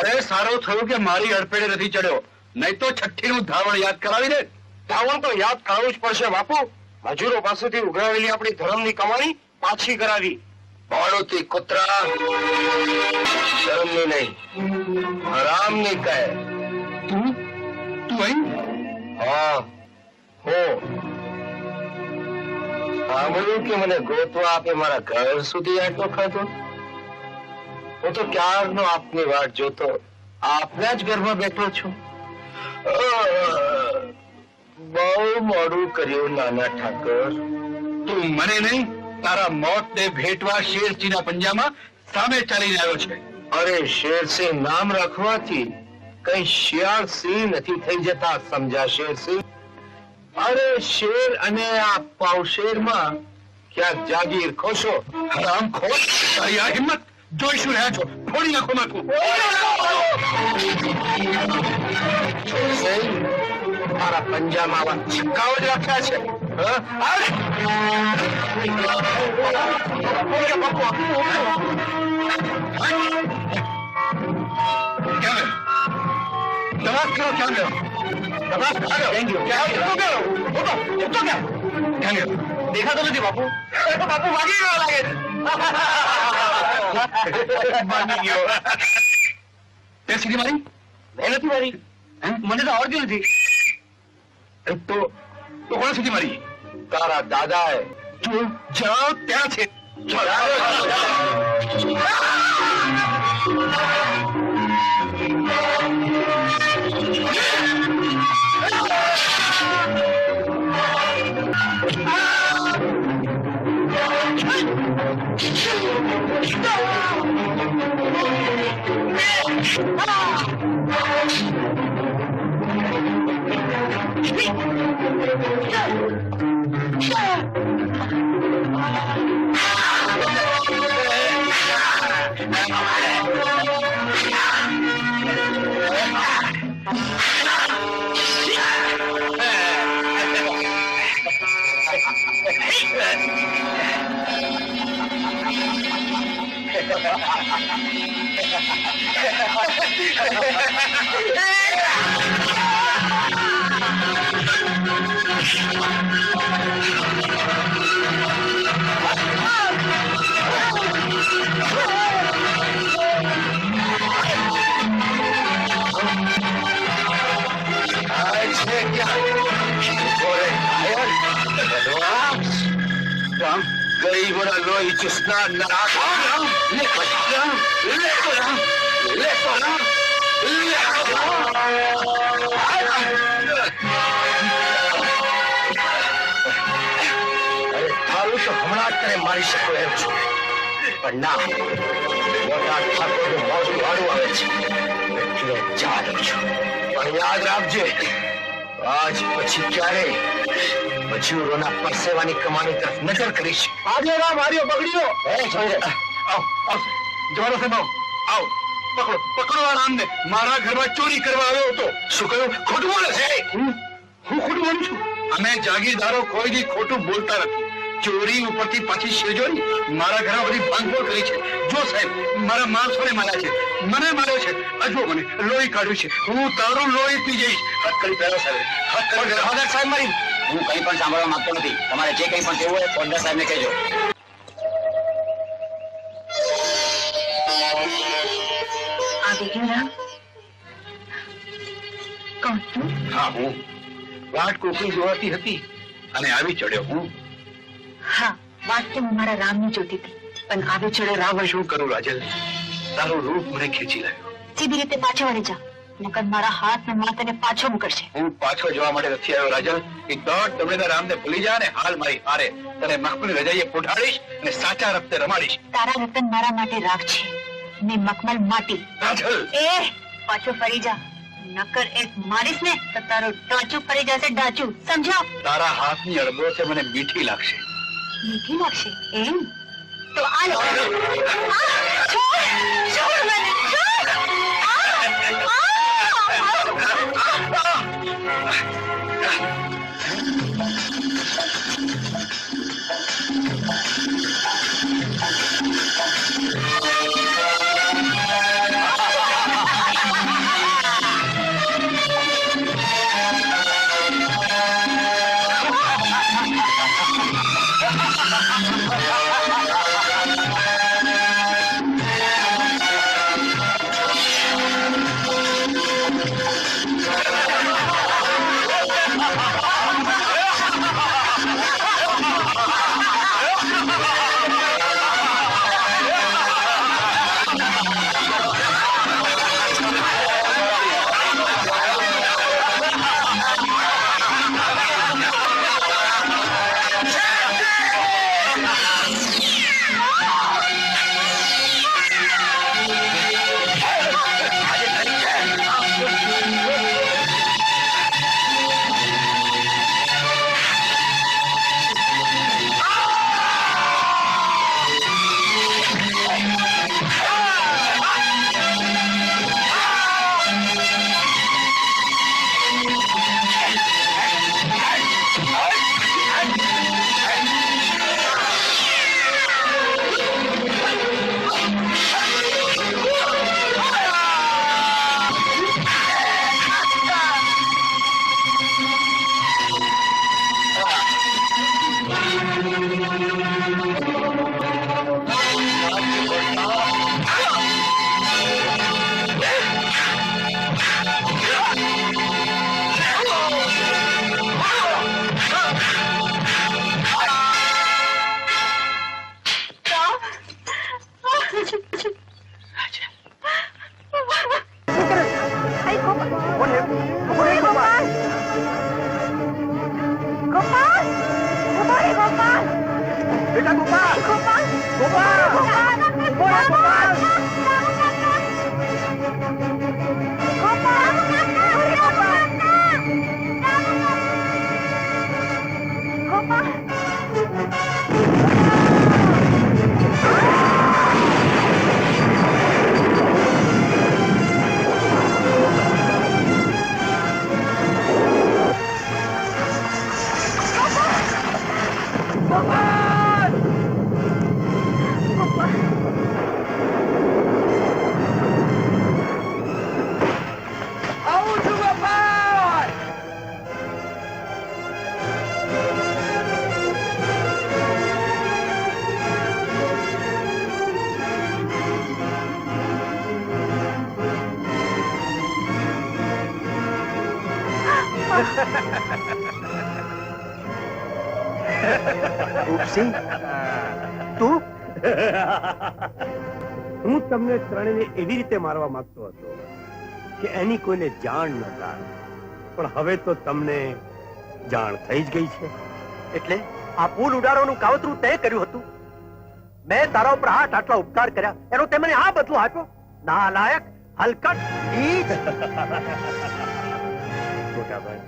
અરે સારું થયું કે મારી અડફેટે નથી ચડ્યો, નહીં તો છઠ્ઠીનું ધાવણ યાદ કરાવી દે. ધાવણ તો યાદ કરાવવું જ પડશે બાપુ. મજૂરો પાસેથી ઉઘરાવેલી આપણી ધર્મની કમાણી પાછી કરાવી. ભાડુતી કૂતરા, શરમની નહીં, હરામની કહે. તું અહીં? હા, હો સાંભળ્યું કે મને ગોતવા આપે મારા ઘર સુધી આટલો ખાધો. હું તો ક્યારનો આપની વાટ જોતો, આપના જ ઘરમાં બેઠો છું. બહુ મોડું કર્યું નાના ઠાકર. તું મને નહીં, તારા મોતને ભેટવા શેરસિંહના પંજામાં સામે ચાલીને આવ્યો છે. અરે શેરસિંહ નામ રાખવાથી કઈ શિયાળ સિંહ નથી થઈ જતા, સમજા શેરસિંહ. અરે શેર અને આ પાવશેરમાં ક્યાંક જાગીર ખોશો. હરામખોર, તારી આ હિંમત જોઈશું રહ્યા છો. ફોડી નાખો માથું. શેરસિંહ, તારા પંજામાં આવા છક્કાઓ જ રાખ્યા છે. દેખાતો નથી બાપુ. બાપુ ભાગી ગયો લાગે છે. ભાગી ગયો. તે સીધી મારી? મેં નથી મારી. મને તો આવડતી નથી. તો કોણ સીધી મારી? તારા દાદાએ. જો જાઓ ત્યાં છે. ગરીબોના લોહી ચૂસનાર નરાધમ. તારું તો હમણાં જ તને મારી શકો એમ છું, પણ ના, મોટા ઠાકોરનું મોઢું વાળું આવે છે એટલે જાણું છું. પણ યાદ રાખજે, આજ પછી ક્યારે મજૂરોના પરસેવાની કમાણી તરફ નજર કરીશ. આજે ના માર્યો બગડ્યો. જવાનો સાહેબ આવો, પકડો પકડો આ રામને. મારા ઘરમાં ચોરી કરવા આવ્યો હતો. શું કહ્યું? ખોટું બોલે છે. હું ખોટું બોલું છું? અમે જાગીરદારો કોઈ દી ખોટું બોલતા નથી. ચોરી ઉપરથી પાછી શેરજોરી મારા ઘરમાં બધી ભાંગફોડ કરી છે. જો સાહેબ, મારા માણસોને માર્યા છે, મને માર્યો છે. અજવો મને લોહી કાઢ્યું છે. હું તારું લોહી પી જઈશ. હાથ કરી પહેરો સાહેબ, હાથ કરી. ફોજદાર સાહેબ મારી. હું કંઈ પણ સાંભળવા માંગતો નથી. તમારે જે કંઈ પણ કહેવું હોય ફોજદાર સાહેબને કહેજો. આવી ગયો રામ? કોણ તું? હા, હું વાટ કોકરી જોવાતી હતી અને આવી ચડ્યો હું. હા, વાત તો હું મારા રામની જોતી હતી, પણ આવી ચડે રાવણ. શું કરું રાજલ, તારું રૂપ મને ખેંચી લાવ્યો. સીધી રીતે પાછો વળી જા, નકર મારા હાથ ને માથે તને પાછો મોકલશે. હું પાછો જવા માટે નથી આવ્યો રાજલ. એક દોઢ તમને રામને ભૂલી જા ને હાલ મારી હારે તને મખમલ રજાઈએ પોઢાડીશ અને સાચા રસ્તે રમાડીશ. તારા રતન મારા માટે રાખ છે ને મખમલ માટી. રાજલ, એ પાછો ફરી જા, નકર એક મારીશ ને તો તારું ડાચું ફરી જશે. ડાચું સમજાવ? તારા હાથની અડબો છે મને મીઠી લાગશે. મીઠી લાગશે એમ? તો આ લો. છોડ મને, છોડ. ગોપાલ ગોપાલ બેટા ગોપાલ ગોપાલ ગોપાલ ગોપાલ રૂપસિંહ, તું? હું તમને ત્રણેયને એવી રીતે મારવા માંગતો હતો કે એની કોઈને જાણ ન થાય, પણ હવે તો તમને જાણ થઈ જ ગઈ છે. એટલે આ પુલ ઉડાડવાનું કાવતરું તે કર્યું હતું? મેં તારા ઉપર આટલા ઉપકાર કર્યા, એનો તે મને આ બદલો આપ્યો? નાલાયક, હલકટ, નીચ! મોટાભાઈ,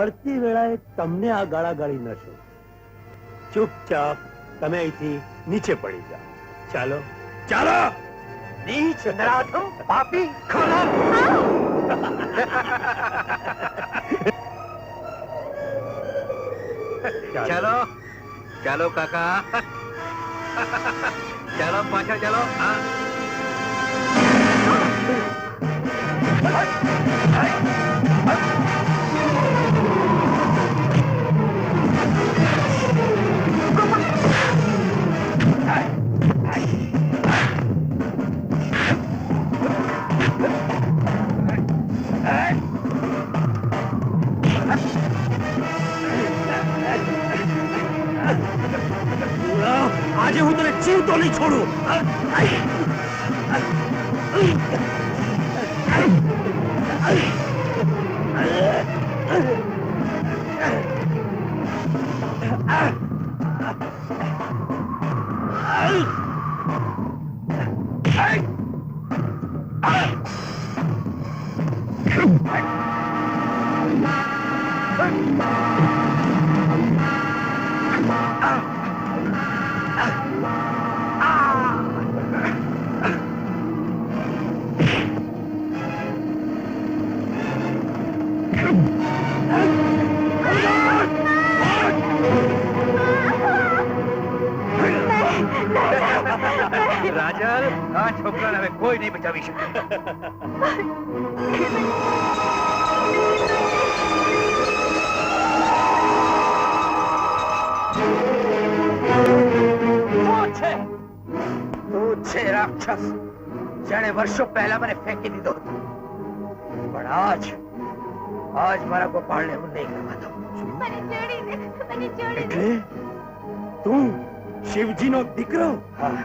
મળતી વેળાએ તમને આ ગાળાગાળી ન છો. ચૂપચાપ તમે અહીંથી નીચે પડી જાઓ. ચાલો ચાલો! નીચ, નરાધમ, પાપી, ખરાબ! ચાલો ચાલો કાકા, ચાલો પાછા ચાલો. આજે હું તને જીવતો નહીં છોડું. રાજલ, આ છોકરાને હવે કોઈ નહીં બચાવી શકે. તું છે રાક્ષસ, જેણે વર્ષો પહેલા મને ફેંકી દીધો હતો, પણ આજ મારા ગોપાળને હું નહીં કરવા દઉં. એટલે તું શિવજીનો દીકરો? હા,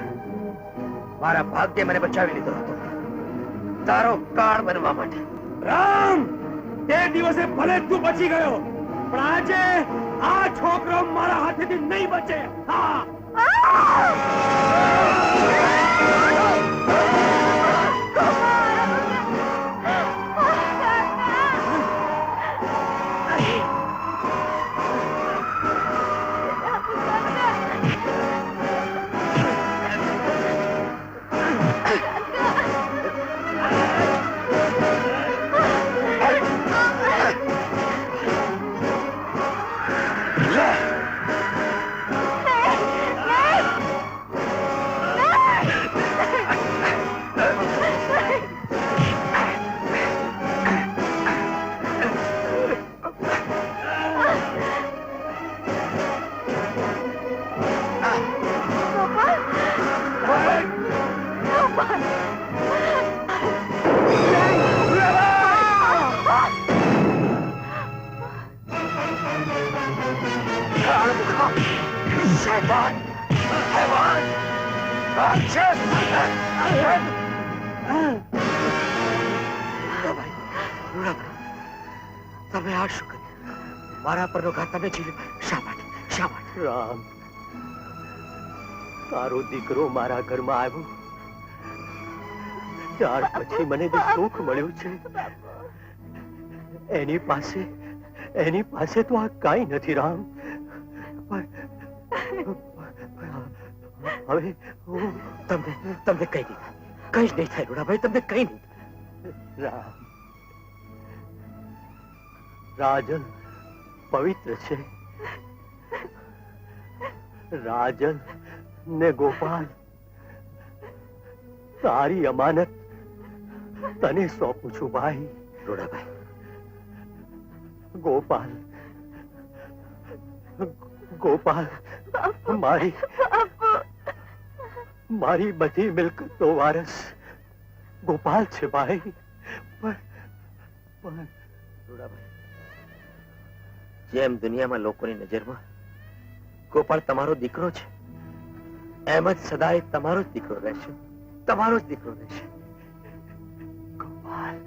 મારા ભાગ્યે મને બચાવી લીધો હતો તારો કાળ બનવા માટે. રામ, તે દિવસે ભલે તું બચી ગયો, પણ આજે આ છોકરો મારા હાથેથી નહીં બચે. હા, આ શું કર્યું? મારા પરનો ઘાત તમે ઝીલ્યો. શા માટે? શા માટે? રામ, તારો દીકરો મારા ઘરમાં આવ્યો ત્યાર પછી મને જે સુખ મળ્યું છે એની પાસે તો આ કાંઈ નથી રામ. હવે હું તમને કઈ નહીં થાય. કઈ જ નહીં થાય રૂડાભાઈ, તમને કઈ નહીં થાય. રામ, રાજન પવિત્ર છે. રાજન ને ગોપાલ તારી અમાનત તને સોંપું છું ભાઈ. રૂડાભાઈ, ગોપાલ મારી બધી મિલકતનો વારસ ગોપાલ છે ભાઈ. પણ રૂડાભાઈ, જેમ દુનિયામાં લોકોની નજરમાં ગોપાલ તમારો દીકરો છે, એમ જ સદાય તમારો જ દીકરો રહેશે. તમારો જ દીકરો રહેશે. ગોપાલ,